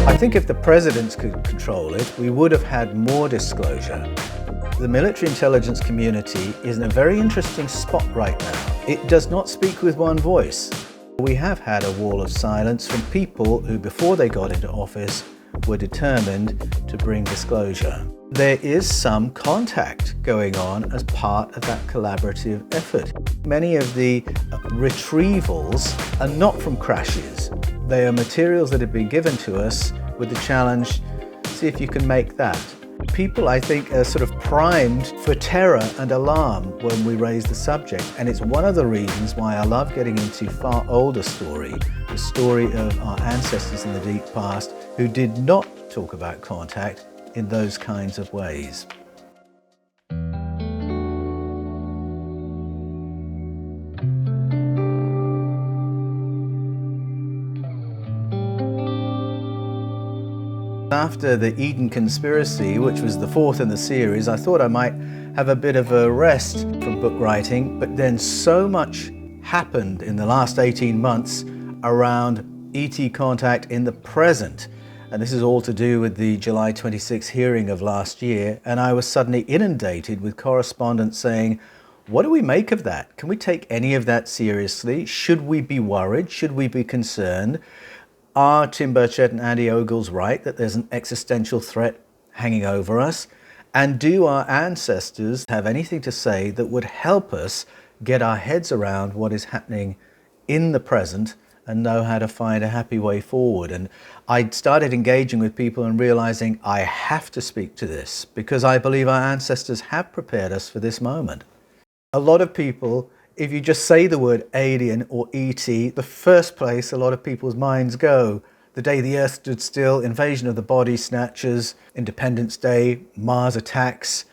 I think if the presidents could control it, we would have had more disclosure. The military intelligence community is in a very interesting spot right now. It does not speak with one voice. We have had a wall of silence from people who, before they got into office, were determined to bring disclosure. There is some contact going on as part of that collaborative effort. Many of the retrievals are not from crashes. They are materials that have been given to us with the challenge, see if you can make that. People, I think, are sort of primed for terror and alarm when we raise the subject, and it's one of the reasons why I love getting into far older story, the story of our ancestors in the deep past who did not talk about contact in those kinds of ways. After the Eden Conspiracy, which was the fourth in the series, I thought I might have a bit of a rest from book writing, but then so much happened in the last 18 months around ET contact in the present. And this is all to do with the July 26 hearing of last year. And I was suddenly inundated with correspondence saying, what do we make of that? Can we take any of that seriously? Should we be worried? Should we be concerned? Are Tim Burchett and Andy Ogles right that there's an existential threat hanging over us? And do our ancestors have anything to say that would help us get our heads around what is happening in the present and know how to find a happy way forward? And I started engaging with people and realizing I have to speak to this because I believe our ancestors have prepared us for this moment. A lot of people, if you just say the word alien or ET, the first place a lot of people's minds go, the day the Earth stood still, invasion of the body snatchers, Independence Day, Mars attacks.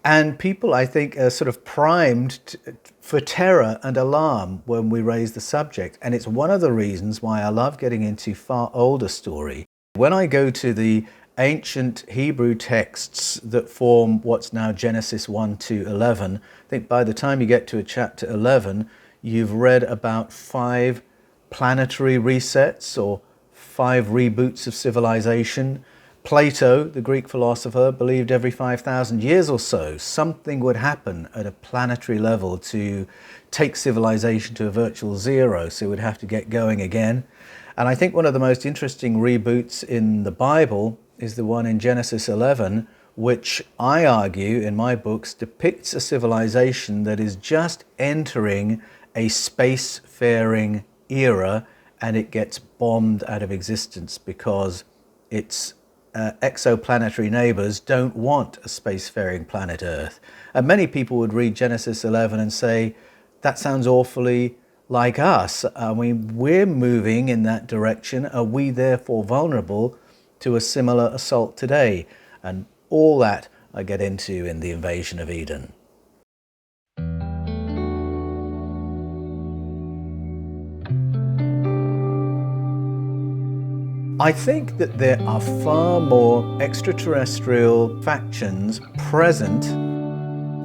And people, I think, are sort of primed for terror and alarm when we raise the subject. And it's one of the reasons why I love getting into far older story. When I go to the ancient Hebrew texts that form what's now Genesis 1 to 11, I think by the time you get to chapter 11, you've read about 5 planetary resets or 5 reboots of civilization. Plato, the Greek philosopher, believed every 5,000 years or so something would happen at a planetary level to take civilization to a virtual zero, so we'd have to get going again. And I think one of the most interesting reboots in the Bible is the one in Genesis 11, which I argue in my books depicts a civilization that is just entering a spacefaring era, and it gets bombed out of existence because its exoplanetary neighbors don't want a spacefaring planet Earth. And many people would read Genesis 11 and say, that sounds awfully like us. I mean, we're moving in that direction. Are we therefore vulnerable to a similar assault today? And all that I get into in The Invasion of Eden. I think that there are far more extraterrestrial factions present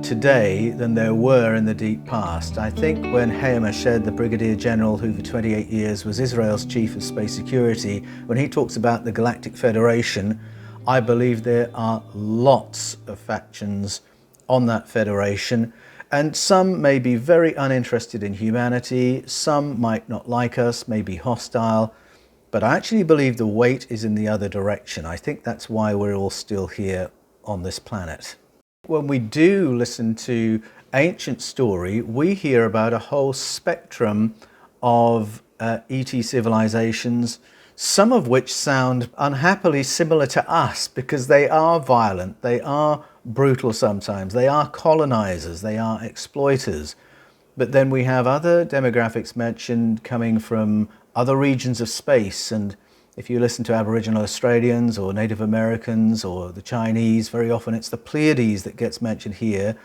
today than there were in the deep past. I think when Hayam Ashed, the Brigadier General who for 28 years was Israel's Chief of Space Security, when he talks about the Galactic Federation, I believe there are lots of factions on that federation, and some may be very uninterested in humanity, some might not like us, may be hostile, but I actually believe the weight is in the other direction. I think that's why we're all still here on this planet. When we do listen to ancient story, we hear about a whole spectrum of ET civilizations, some of which sound unhappily similar to us because they are violent, they are brutal sometimes, they are colonizers, they are exploiters. But then we have other demographics mentioned coming from other regions of space, and if you listen to Aboriginal Australians or Native Americans or the Chinese, very often it's the Pleiades that gets mentioned here,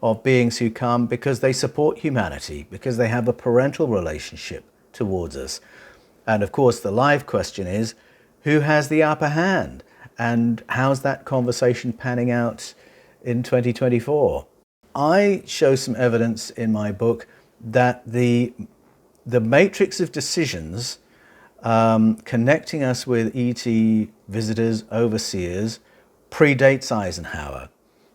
of beings who come because they support humanity, because they have a parental relationship towards us. And of course the live question is, who has the upper hand? And how's that conversation panning out in 2024. I show some evidence in my book that the matrix of decisions connecting us with ET visitors, overseers, predates Eisenhower.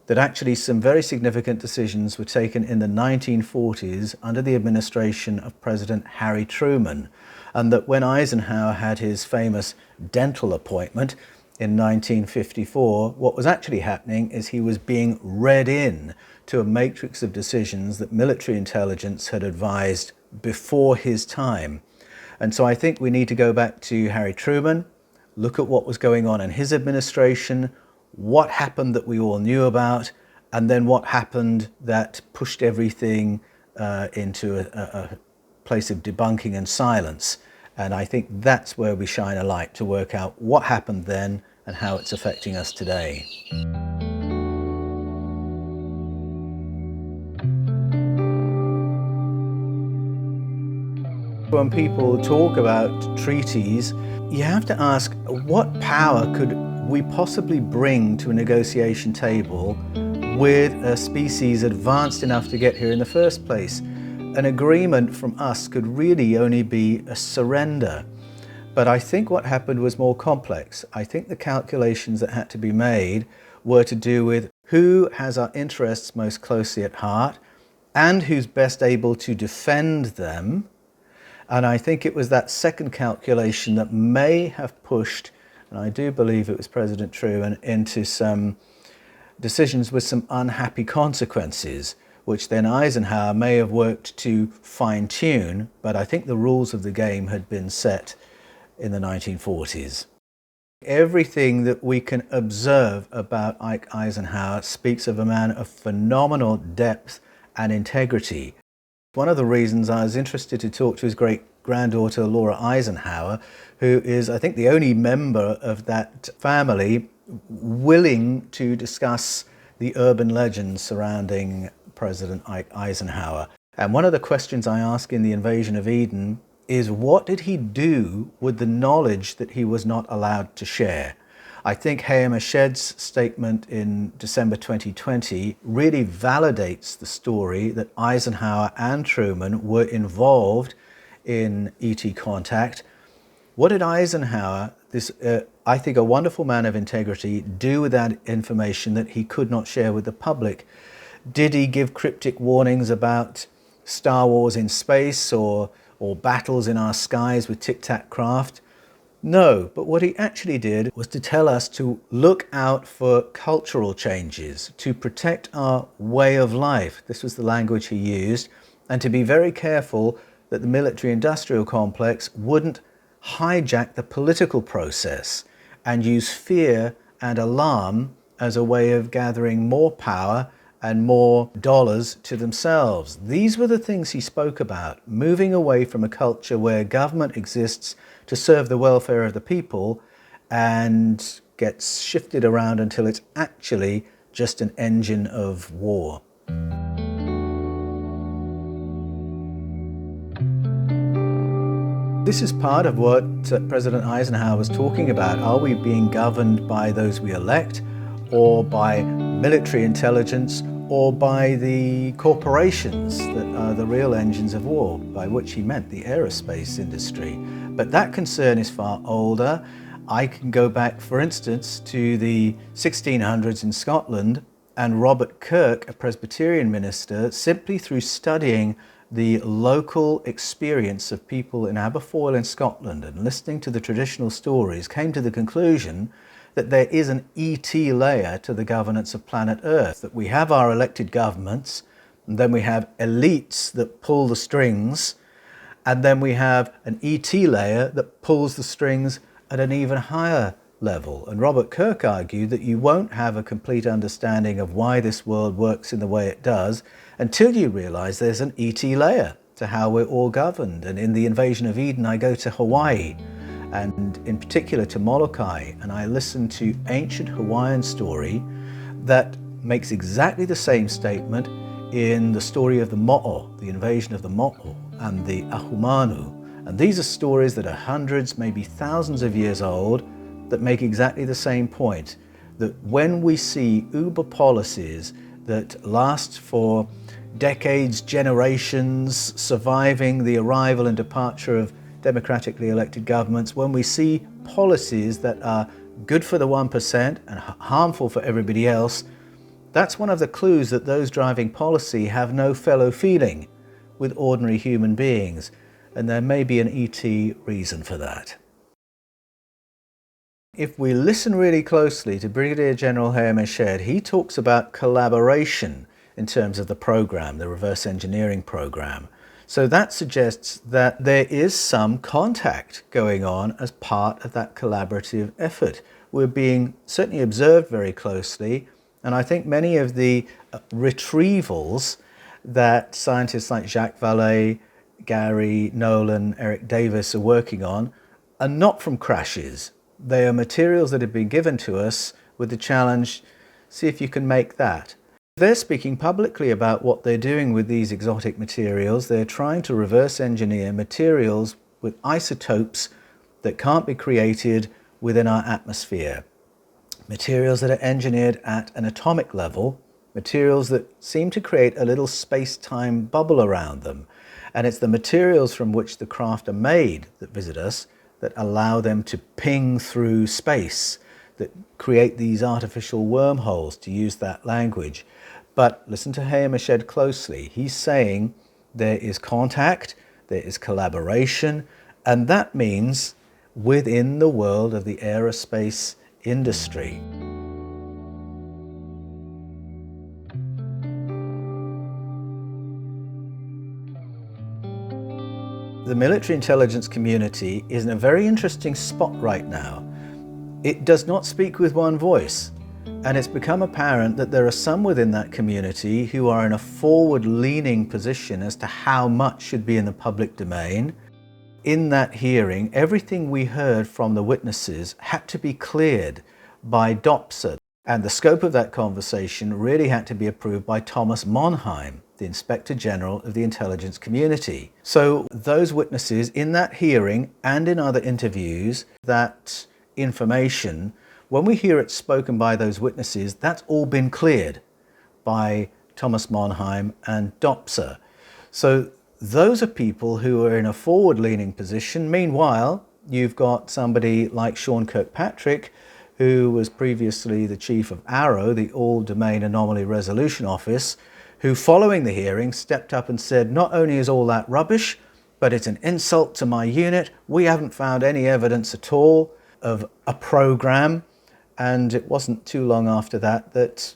That actually some very significant decisions were taken in the 1940s under the administration of President Harry Truman, and that when Eisenhower had his famous dental appointment in 1954, what was actually happening is he was being read in to a matrix of decisions that military intelligence had advised before his time. And so I think we need to go back to Harry Truman, look at what was going on in his administration, what happened that we all knew about, and then what happened that pushed everything into a place of debunking and silence. And I think that's where we shine a light to work out what happened then and how it's affecting us today. When people talk about treaties, you have to ask, what power could we possibly bring to a negotiation table with a species advanced enough to get here in the first place? An agreement from us could really only be a surrender. But I think what happened was more complex. I think the calculations that had to be made were to do with who has our interests most closely at heart and who's best able to defend them. And I think it was that second calculation that may have pushed, and I do believe it was President Truman, into some decisions with some unhappy consequences, which then Eisenhower may have worked to fine-tune, but I think the rules of the game had been set in the 1940s. Everything that we can observe about Ike Eisenhower speaks of a man of phenomenal depth and integrity. One of the reasons I was interested to talk to his great-granddaughter Laura Eisenhower, who is, I think, the only member of that family willing to discuss the urban legends surrounding President Ike Eisenhower. And one of the questions I ask in The Invasion of Eden is, what did he do with the knowledge that he was not allowed to share? I think Hayam Ashed's statement in December 2020 really validates the story that Eisenhower and Truman were involved in ET contact. What did Eisenhower, this I think a wonderful man of integrity, do with that information that he could not share with the public? Did he give cryptic warnings about Star Wars in space or battles in our skies with tic-tac craft? No, but what he actually did was to tell us to look out for cultural changes, to protect our way of life. This was the language he used, and to be very careful that the military-industrial complex wouldn't hijack the political process and use fear and alarm as a way of gathering more power and more dollars to themselves. These were the things he spoke about, moving away from a culture where government exists to serve the welfare of the people and gets shifted around until it's actually just an engine of war. This is part of what President Eisenhower was talking about. Are we being governed by those we elect, or by military intelligence, or by the corporations that are the real engines of war, by which he meant the aerospace industry? But that concern is far older. I can go back, for instance, to the 1600s in Scotland, and Robert Kirk, a Presbyterian minister, simply through studying the local experience of people in Aberfoyle in Scotland and listening to the traditional stories, came to the conclusion that there is an ET layer to the governance of planet Earth, that we have our elected governments, and then we have elites that pull the strings, and then we have an ET layer that pulls the strings at an even higher level. And Robert Kirk argued that you won't have a complete understanding of why this world works in the way it does until you realize there's an ET layer to how we're all governed. And in The Invasion of Eden, I go to Hawaii, and in particular to Molokai, and I listen to ancient Hawaiian story that makes exactly the same statement in the story of the Mo'o, the invasion of the Mo'o and the Ahumanu. And these are stories that are hundreds, maybe thousands of years old, that make exactly the same point, that when we see uber policies that last for decades, generations, surviving the arrival and departure of democratically elected governments, when we see policies that are good for the 1% and harmful for everybody else, that's one of the clues that those driving policy have no fellow feeling with ordinary human beings, and there may be an ET reason for that. If we listen really closely to Brigadier General Ha'em, he talks about collaboration in terms of the program, the reverse engineering program. So that suggests that there is some contact going on as part of that collaborative effort. We're being certainly observed very closely, and I think many of the retrievals that scientists like Jacques Vallée, Gary Nolan, Eric Davis are working on are not from crashes. They are materials that have been given to us with the challenge, see if you can make that. They're speaking publicly about what they're doing with these exotic materials. They're trying to reverse engineer materials with isotopes that can't be created within our atmosphere. Materials that are engineered at an atomic level, materials that seem to create a little space-time bubble around them. And it's the materials from which the craft are made that visit us that allow them to ping through space, that create these artificial wormholes, to use that language. But listen to Ha'em closely. He's saying there is contact, there is collaboration, and that means within the world of the aerospace industry. The military intelligence community is in a very interesting spot right now. It does not speak with one voice, and it's become apparent that there are some within that community who are in a forward-leaning position as to how much should be in the public domain. In that hearing, everything we heard from the witnesses had to be cleared by DOPSA, and the scope of that conversation really had to be approved by Thomas Monheim, the Inspector General of the intelligence community. So those witnesses in that hearing and in other interviews, that information, when we hear it spoken by those witnesses, that's all been cleared by Thomas Monheim and DOPSA. So those are people who are in a forward-leaning position. Meanwhile, you've got somebody like Sean Kirkpatrick, who was previously the chief of AARO, the All-Domain Anomaly Resolution Office, who following the hearing stepped up and said, not only is all that rubbish, but it's an insult to my unit. We haven't found any evidence at all of a program. And it wasn't too long after that that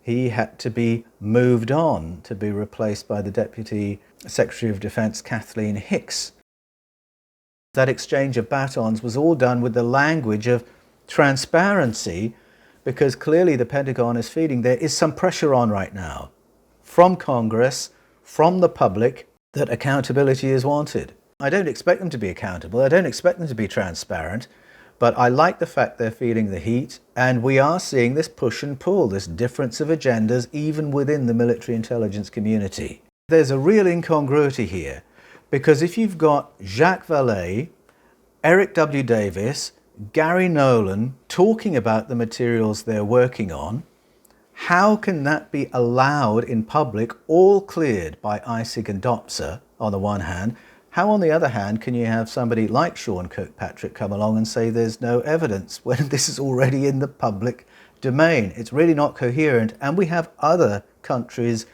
he had to be moved on to be replaced by the Deputy Secretary of Defense, Kathleen Hicks. That exchange of batons was all done with the language of transparency, because clearly the Pentagon is feeling there is some pressure on right now from Congress, from the public, that accountability is wanted. I don't expect them to be accountable. I don't expect them to be transparent. But I like the fact they're feeling the heat, and we are seeing this push and pull, this difference of agendas even within the military intelligence community. There's a real incongruity here, because if you've got Jacques Vallée, Eric W. Davis, Gary Nolan talking about the materials they're working on, how can that be allowed in public, all cleared by ISIG and DOPSA on the one hand? How, on the other hand, can you have somebody like Sean Kirkpatrick come along and say there's no evidence when this is already in the public domain? It's really not coherent, and we have other countries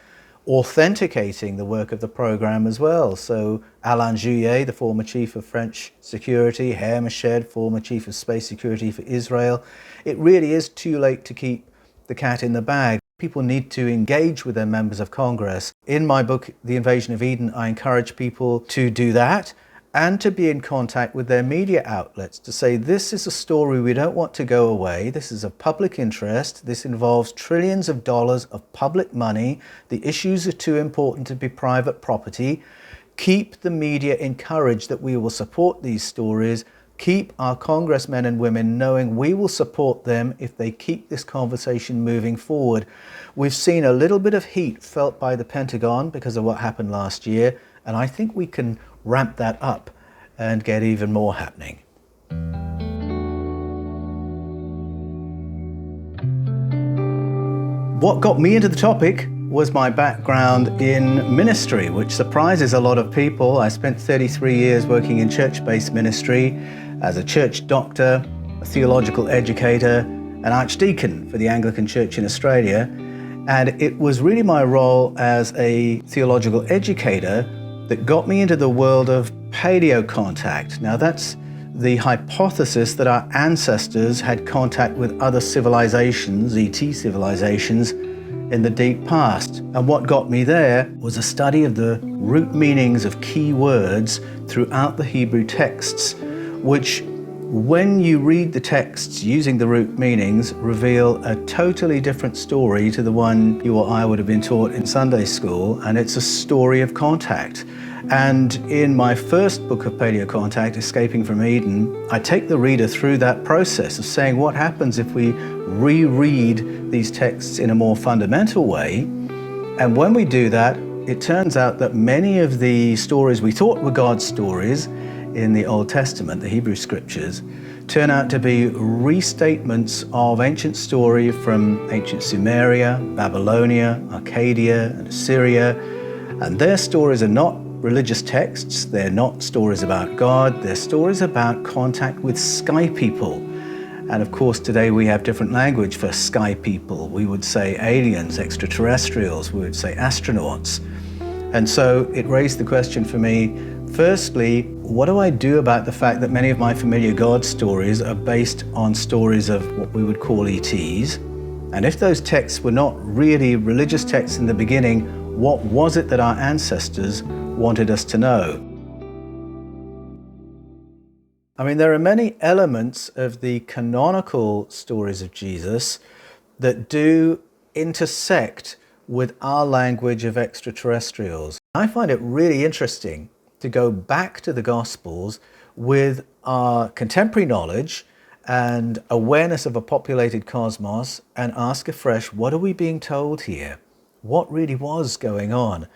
authenticating the work of the program as well. So Alain Juillet, the former chief of French security, Ha'em, former chief of space security for Israel. It really is too late to keep the cat in the bag. People need to engage with their members of Congress. In my book, The Invasion of Eden, I encourage people to do that and to be in contact with their media outlets to say, this is a story we don't want to go away. This is of public interest. This involves trillions of dollars of public money. The issues are too important to be private property. Keep the media encouraged that we will support these stories. Keep our congressmen and women knowing we will support them if they keep this conversation moving forward. We've seen a little bit of heat felt by the Pentagon because of what happened last year, and I think we can ramp that up and get even more happening. What got me into the topic was my background in ministry, which surprises a lot of people. I spent 33 years working in church-based ministry as a church doctor, a theological educator, an archdeacon for the Anglican Church in Australia. And it was really my role as a theological educator that got me into the world of paleocontact. Now that's the hypothesis that our ancestors had contact with other civilizations, ET civilizations, in the deep past. And what got me there was a study of the root meanings of key words throughout the Hebrew texts, which, when you read the texts using the root meanings, reveal a totally different story to the one you or I would have been taught in Sunday school, and it's a story of contact. And in my first book of Paleocontact, Escaping from Eden, I take the reader through that process of saying what happens if we reread these texts in a more fundamental way. And when we do that, it turns out that many of the stories we thought were God's stories in the Old Testament, the Hebrew scriptures, turn out to be restatements of ancient story from ancient Sumeria, Babylonia, Arcadia, and Assyria. And their stories are not religious texts, they're not stories about God, they're stories about contact with sky people. And of course today we have different language for sky people. We would say aliens, extraterrestrials, we would say astronauts. And so it raised the question for me, firstly, what do I do about the fact that many of my familiar God stories are based on stories of what we would call ETs? And if those texts were not really religious texts in the beginning, what was it that our ancestors wanted us to know? I mean, there are many elements of the canonical stories of Jesus that do intersect with our language of extraterrestrials. I find it really interesting to go back to the Gospels with our contemporary knowledge and awareness of a populated cosmos and ask afresh, what are we being told here? What really was going on?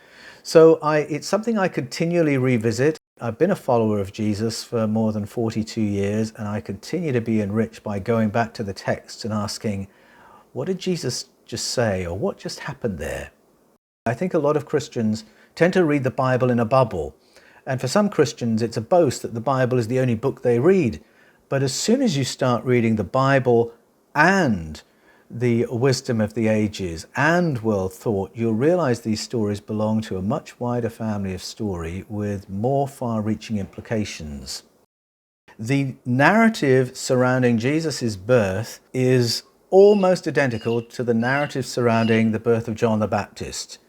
So it's something I continually revisit. I've been a follower of Jesus for more than 42 years, and I continue to be enriched by going back to the text and asking, what did Jesus just say, or what just happened there? I think a lot of Christians tend to read the Bible in a bubble. And for some Christians, it's a boast that the Bible is the only book they read. But as soon as you start reading the Bible and the wisdom of the ages and world thought, you'll realize these stories belong to a much wider family of story with more far-reaching implications. The narrative surrounding Jesus' birth is almost identical to the narrative surrounding the birth of John the Baptist.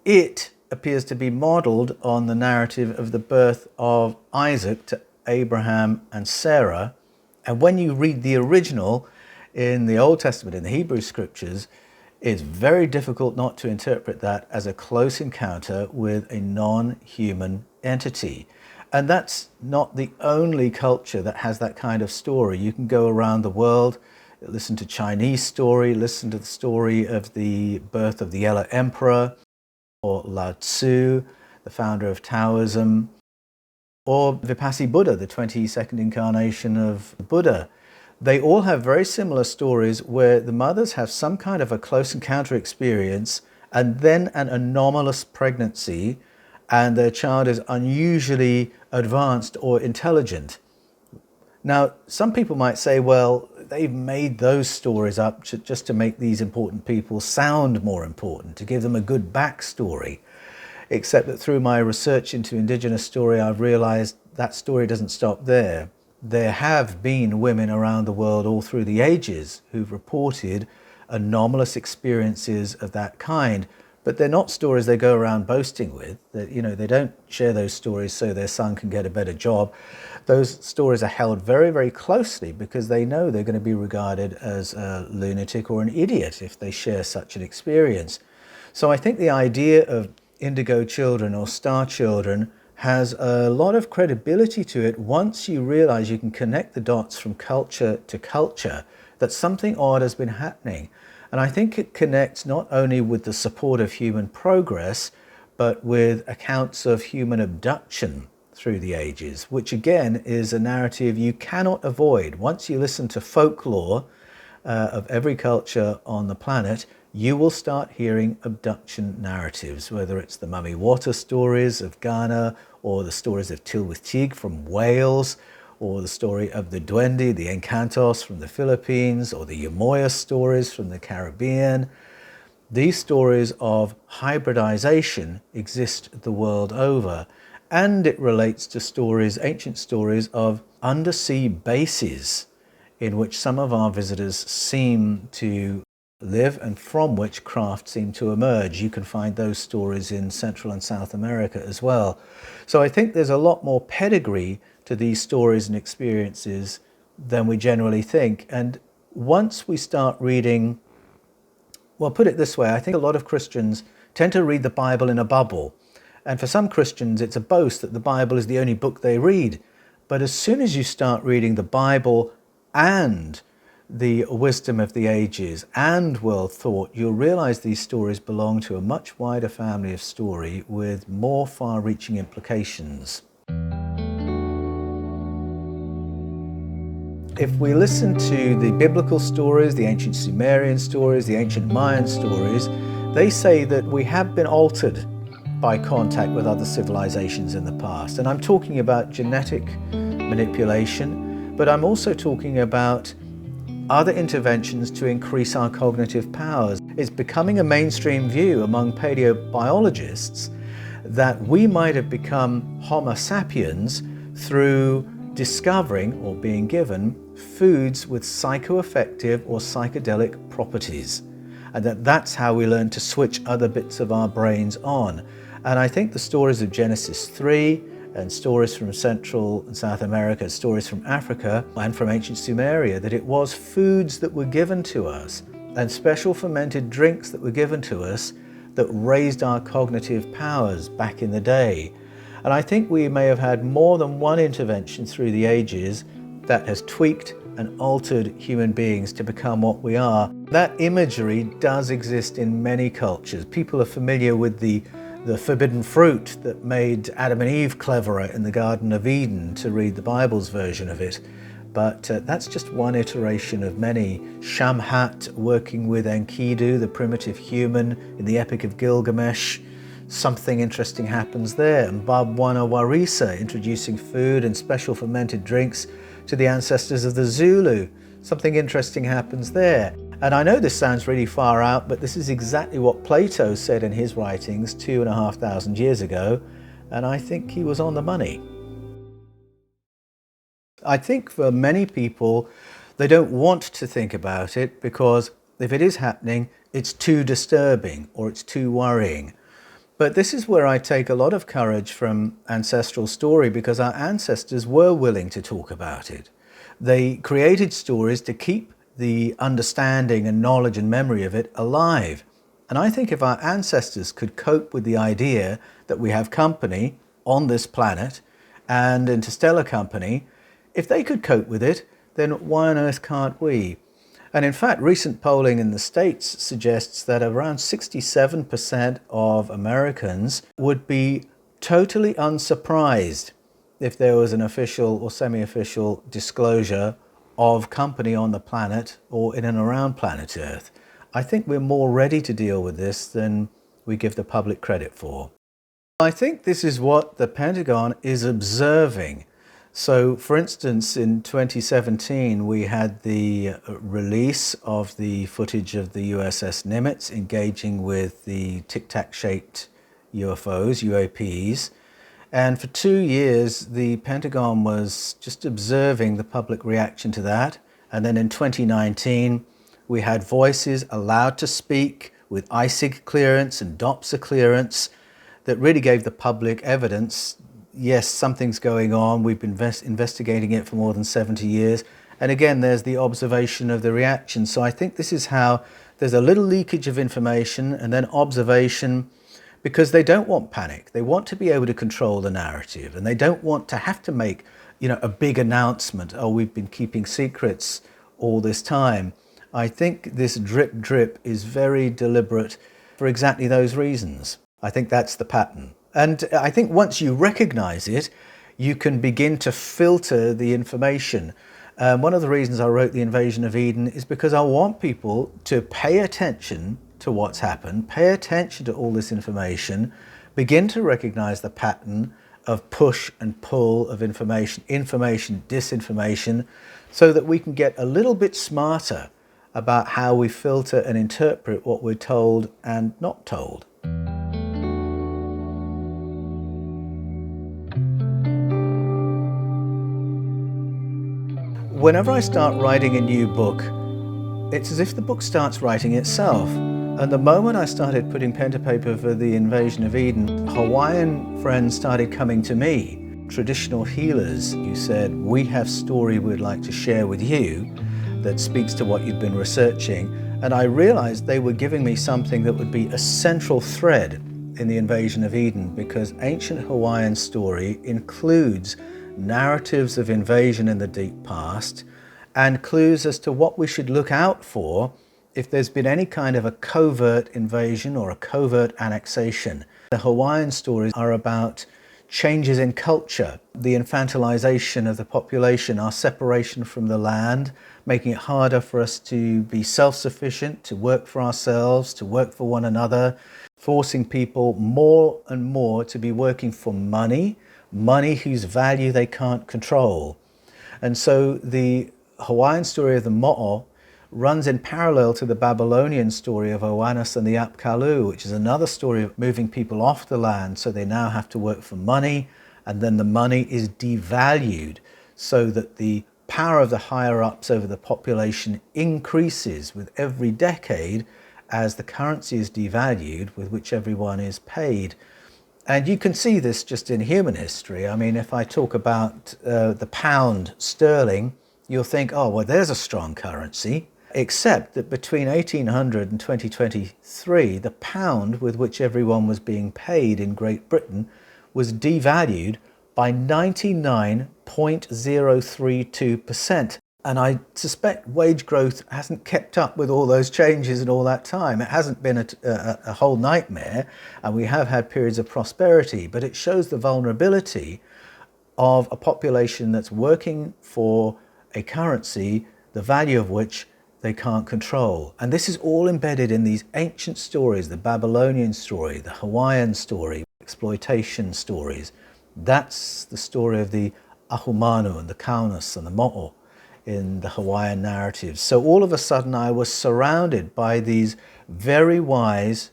It appears to be modeled on the narrative of the birth of Isaac to Abraham and Sarah. And when you read the original in the Old Testament, in the Hebrew scriptures, it's very difficult not to interpret that as a close encounter with a non-human entity. And that's not the only culture that has that kind of story. You can go around the world, listen to Chinese story, listen to the story of the birth of the Yellow Emperor, or Lao Tzu, the founder of Taoism, or Vipassana Buddha, the 22nd incarnation of Buddha. They all have very similar stories where the mothers have some kind of a close encounter experience and then an anomalous pregnancy, and their child is unusually advanced or intelligent. Now, some people might say, well, they've made those stories up just to make these important people sound more important, to give them a good backstory. Except that through my research into indigenous story, I've realized that story doesn't stop there. There have been women around the world all through the ages who've reported anomalous experiences of that kind, but they're not stories they go around boasting with. They don't share those stories so their son can get a better job. Those stories are held very, very closely because they know they're going to be regarded as a lunatic or an idiot if they share such an experience. So I think the idea of indigo children or star children has a lot of credibility to it once you realize you can connect the dots from culture to culture, that something odd has been happening. And I think it connects not only with the support of human progress, but with accounts of human abduction through the ages, which again is a narrative you cannot avoid. Once you listen to folklore of every culture on the planet, you will start hearing abduction narratives, whether it's the Mummy Water stories of Ghana, or the stories of Tylwyth Teg from Wales, or the story of the Duende, the Encantos from the Philippines, or the Yamoya stories from the Caribbean. These stories of hybridization exist the world over, and it relates to stories, ancient stories of undersea bases in which some of our visitors seem to live and from which craft seem to emerge. You can find those stories in Central and South America as well. So I think there's a lot more pedigree to these stories and experiences than we generally think. And once we start reading, well, put it this way, I think a lot of Christians tend to read the Bible in a bubble. And for some Christians, it's a boast that the Bible is the only book they read. But as soon as you start reading the Bible and the wisdom of the ages and world thought, you'll realize these stories belong to a much wider family of story with more far-reaching implications. If we listen to the biblical stories, the ancient Sumerian stories, the ancient Mayan stories, they say that we have been altered by contact with other civilizations in the past. And I'm talking about genetic manipulation, but I'm also talking about other interventions to increase our cognitive powers. It's becoming a mainstream view among paleobiologists that we might have become Homo sapiens through discovering or being given foods with psychoaffective or psychedelic properties, and that's how we learn to switch other bits of our brains on. And I think the stories of Genesis 3 and stories from Central and South America, stories from Africa and from ancient Sumeria, that it was foods that were given to us and special fermented drinks that were given to us that raised our cognitive powers back in the day. And I think we may have had more than one intervention through the ages that has tweaked and altered human beings to become what we are. That imagery does exist in many cultures. People are familiar with the forbidden fruit that made Adam and Eve cleverer in the Garden of Eden, to read the Bible's version of it. But that's just one ituration of many. Shamhat working with Enkidu, the primitive human, in the Epic of Gilgamesh. Something interesting happens there. And Babwana Warisa introducing food and special fermented drinks to the ancestors of the Zulu. Something interesting happens there. And I know this sounds really far out, but this is exactly what Plato said in his writings 2,500 years ago, and I think he was on the money. I think for many people, they don't want to think about it because if it is happening, it's too disturbing or it's too worrying. But this is where I take a lot of courage from ancestral story, because our ancestors were willing to talk about it. They created stories to keep the understanding and knowledge and memory of it alive. And I think if our ancestors could cope with the idea that we have company on this planet and interstellar company, if they could cope with it, then why on earth can't we? And in fact, recent polling in the States suggests that around 67% of Americans would be totally unsurprised if there was an official or semi-official disclosure of company on the planet or in and around planet Earth. I think we're more ready to deal with this than we give the public credit for. I think this is what the Pentagon is observing. So, for instance, in 2017, we had the release of the footage of the USS Nimitz engaging with the tic-tac-shaped UFOs, UAPs. And for 2 years, the Pentagon was just observing the public reaction to that. And then in 2019, we had voices allowed to speak with ISIG clearance and DOPSA clearance that really gave the public evidence. Yes, something's going on. We've been investigating it for more than 70 years. And again, there's the observation of the reaction. So I think this is how there's a little leakage of information and then observation, because they don't want panic. They want to be able to control the narrative, and they don't want to have to make, a big announcement. Oh, we've been keeping secrets all this time. I think this drip drip is very deliberate for exactly those reasons. I think that's the pattern. And I think once you recognize it, you can begin to filter the information. One of the reasons I wrote The Invasion of Eden is because I want people to pay attention to what's happened, pay attention to all this information, begin to recognize the pattern of push and pull of information, disinformation, so that we can get a little bit smarter about how we filter and interpret what we're told and not told. Whenever I start writing a new book, it's as if the book starts writing itself. And the moment I started putting pen to paper for the invasion of Eden, Hawaiian friends started coming to me, traditional healers who said, we have a story we'd like to share with you that speaks to what you've been researching. And I realized they were giving me something that would be a central thread in the invasion of Eden, because ancient Hawaiian story includes narratives of invasion in the deep past and clues as to what we should look out for if there's been any kind of a covert invasion or a covert annexation. The Hawaiian stories are about changes in culture, the infantilization of the population, our separation from the land, making it harder for us to be self-sufficient, to work for ourselves, to work for one another, forcing people more and more to be working for money whose value they can't control. And so the Hawaiian story of the mo'o runs in parallel to the Babylonian story of Oannes and the Apkallu, which is another story of moving people off the land so they now have to work for money, and then the money is devalued so that the power of the higher-ups over the population increases with every decade as the currency is devalued with which everyone is paid. And you can see this just in human history. I mean, if I talk about the pound sterling, you'll think, oh, well, there's a strong currency. Except that between 1800 and 2023, the pound with which everyone was being paid in Great Britain was devalued by 99.032%. And I suspect wage growth hasn't kept up with all those changes in all that time. It hasn't been a whole nightmare, and we have had periods of prosperity, but it shows the vulnerability of a population that's working for a currency, the value of which they can't control. And this is all embedded in these ancient stories, the Babylonian story, the Hawaiian story, exploitation stories. That's the story of the Ahumanu and the Kaunas and the Mo'o in the Hawaiian narratives. So all of a sudden I was surrounded by these very wise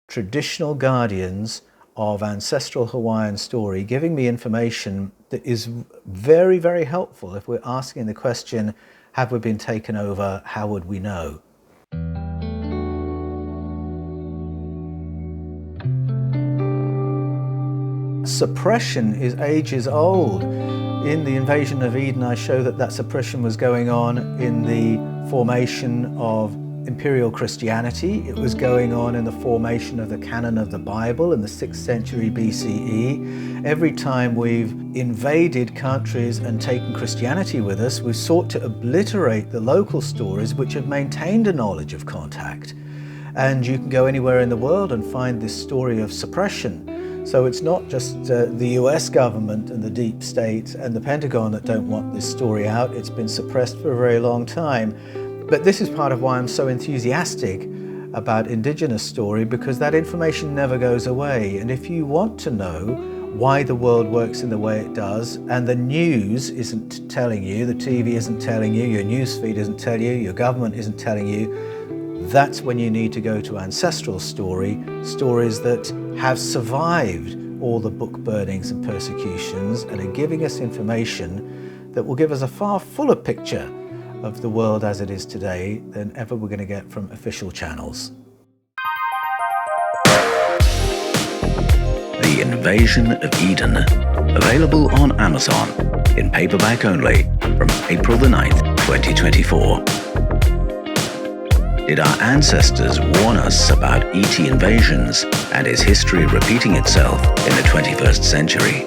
traditional guardians of ancestral Hawaiian story, giving me information that is very, very helpful if we're asking the question, have we been taken over? How would we know? Suppression is ages old. In the invasion of Eden, I show that suppression was going on in the formation of imperial Christianity. It was going on in the formation of the canon of the Bible in the 6th century BCE. Every time we've invaded countries and taken Christianity with us, we've sought to obliterate the local stories which have maintained a knowledge of contact. And you can go anywhere in the world and find this story of suppression. So it's not just the US government and the deep state and the Pentagon that don't want this story out. It's been suppressed for a very long time. But this is part of why I'm so enthusiastic about indigenous story, because that information never goes away. And if you want to know why the world works in the way it does, and the news isn't telling you, the TV isn't telling you, your news feed isn't telling you, your government isn't telling you, that's when you need to go to ancestral story, stories that have survived all the book burnings and persecutions and are giving us information that will give us a far fuller picture of the world as it is today than ever we're going to get from official channels. The Invasion of Eden, available on Amazon, in paperback only, from April the 9th, 2024. Did our ancestors warn us about ET invasions and is history repeating itself in the 21st century?